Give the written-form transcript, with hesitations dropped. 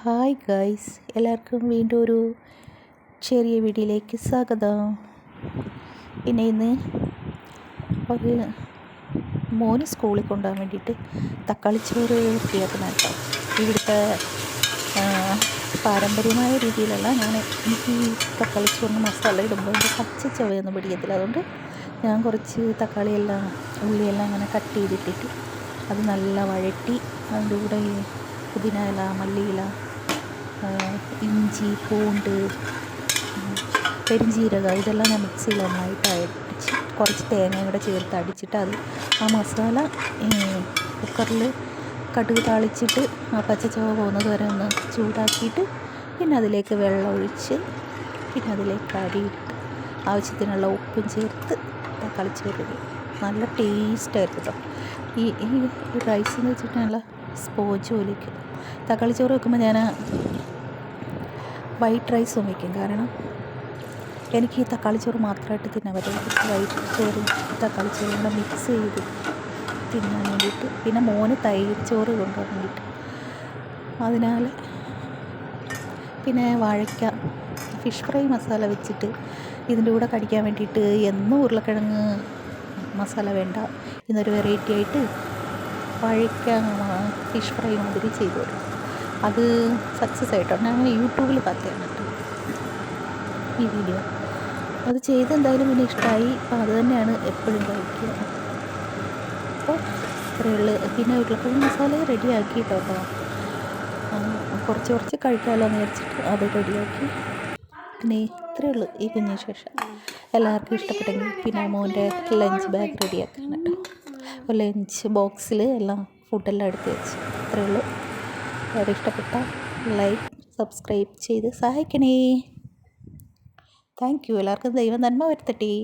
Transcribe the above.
Hi guys, എല്ലാവർക്കും വീണ്ടും ഒരു ചെറിയ വീഡിയോയിലേക്ക് സ്വാഗതം. പിന്നെ ഇന്ന് ഒരു മോന് സ്കൂളിൽ കൊണ്ടുപോകാൻ വേണ്ടിയിട്ട് തക്കാളിച്ചോറ് റെഡിയാക്കുന്ന കേട്ടോ. ഇവിടുത്തെ പാരമ്പര്യമായ രീതിയിലല്ല, എനിക്ക് ഈ തക്കാളിച്ചോറിന് മസാല ഇടുമ്പോൾ എൻ്റെ പച്ച ചവയൊന്നും പിടിക്കത്തില്ല. അതുകൊണ്ട് ഞാൻ കുറച്ച് തക്കാളിയെല്ലാം ഉള്ളിയെല്ലാം അങ്ങനെ കട്ട് ചെയ്തിട്ടിട്ട് അത് നല്ല വഴറ്റി അതിൻ്റെ കൂടെ പുതിന ഇല, മല്ലിയില, ഇഞ്ചി, പൂണ്ട്, പെരുംജീരകം ഇതെല്ലാം ഞാൻ മിക്സിയിൽ നന്നായിട്ട് അടിച്ച് കുറച്ച് തേങ്ങയും കൂടെ ചേർത്ത് അടിച്ചിട്ട് അത് ആ മസാല കുക്കറിൽ കടുക് താളിച്ചിട്ട് ആ പച്ചച്ചവ പോകുന്നത് വരെ ഒന്ന് ചൂടാക്കിയിട്ട് പിന്നെ അതിലേക്ക് വെള്ളം ഒഴിച്ച് പിന്നെ അതിലേക്ക് അരിയിട്ട് ആവശ്യത്തിനുള്ള ഉപ്പും ചേർത്ത് തക്കാളിച്ചോറ് നല്ല ടേസ്റ്റായിരുന്നു കേട്ടോ. ഈ റൈസ് എന്ന് വെച്ചിട്ട് നല്ല സ്പോഞ്ച് പോലെയൊക്കെ. തക്കാളിച്ചോറ് വെക്കുമ്പോൾ ഞാൻ വൈറ്റ് റൈസും വയ്ക്കും, കാരണം എനിക്ക് ഈ തക്കാളിച്ചോറ് മാത്രമായിട്ട് തിന്നാൻ പറ്റില്ല. വൈറ്റ് ചോറും തക്കാളിച്ചോറും കൂടെ മിക്സ് ചെയ്ത് തിന്നാൻ വേണ്ടിയിട്ട്, പിന്നെ മോന് തൈര് ചോറ് കൊണ്ടുപോകാൻ വേണ്ടിയിട്ട്. അതിനാൽ പിന്നെ വാഴയ്ക്ക ഫിഷ് ഫ്രൈ മസാല വെച്ചിട്ട് ഇതിൻ്റെ കൂടെ കടിക്കാൻ വേണ്ടിയിട്ട് എന്നും ഉരുളക്കിഴങ്ങ് മസാല വേണ്ട, ഇന്നൊരു വെറൈറ്റി ആയിട്ട് വാഴയ്ക്ക ഫിഷ് ഫ്രൈ മാതിരി ചെയ്തു തരും. അത് സക്സസ് ആയിട്ടോ. ഞാൻ യൂട്യൂബിൽ பார்த்தேன் ഈ വീഡിയോ. അത് ചെയ്ത് എന്തായാലും പിന്നെ ഇഷ്ടമായി. അപ്പോൾ അത് തന്നെയാണ് എപ്പോഴും കഴിക്കുക. അപ്പോൾ ഇത്രയുള്ള പിന്നെ ഉരുളക്കിഴങ്ങ് മസാല റെഡിയാക്കി കേട്ടോ. കുറച്ച് കഴിക്കാമല്ലോ എന്ന് വിചാരിച്ചിട്ട് അത് റെഡിയാക്കി. പിന്നെ ഇത്രയേ ഉള്ളൂ ഈ കുഞ്ഞിന് ശേഷം. എല്ലാവർക്കും ഇഷ്ടപ്പെട്ടെങ്കിൽ പിന്നെ മോൻ്റെ ലഞ്ച് ബാഗ് റെഡിയാക്കാൻ കേട്ടോ. ലഞ്ച് ബോക്സിൽ എല്ലാം ഫുഡെല്ലാം എടുത്ത് വെച്ച്. ഇത്രയേ ഉള്ളൂ. വളരെ ഇഷ്ടപ്പെട്ട ലൈക്ക്, സബ്സ്ക്രൈബ് ചെയ്ത് സഹായിക്കണേ. Thank you. എല്ലാവർക്കും ദൈവം നന്മ വരുത്തട്ടെ.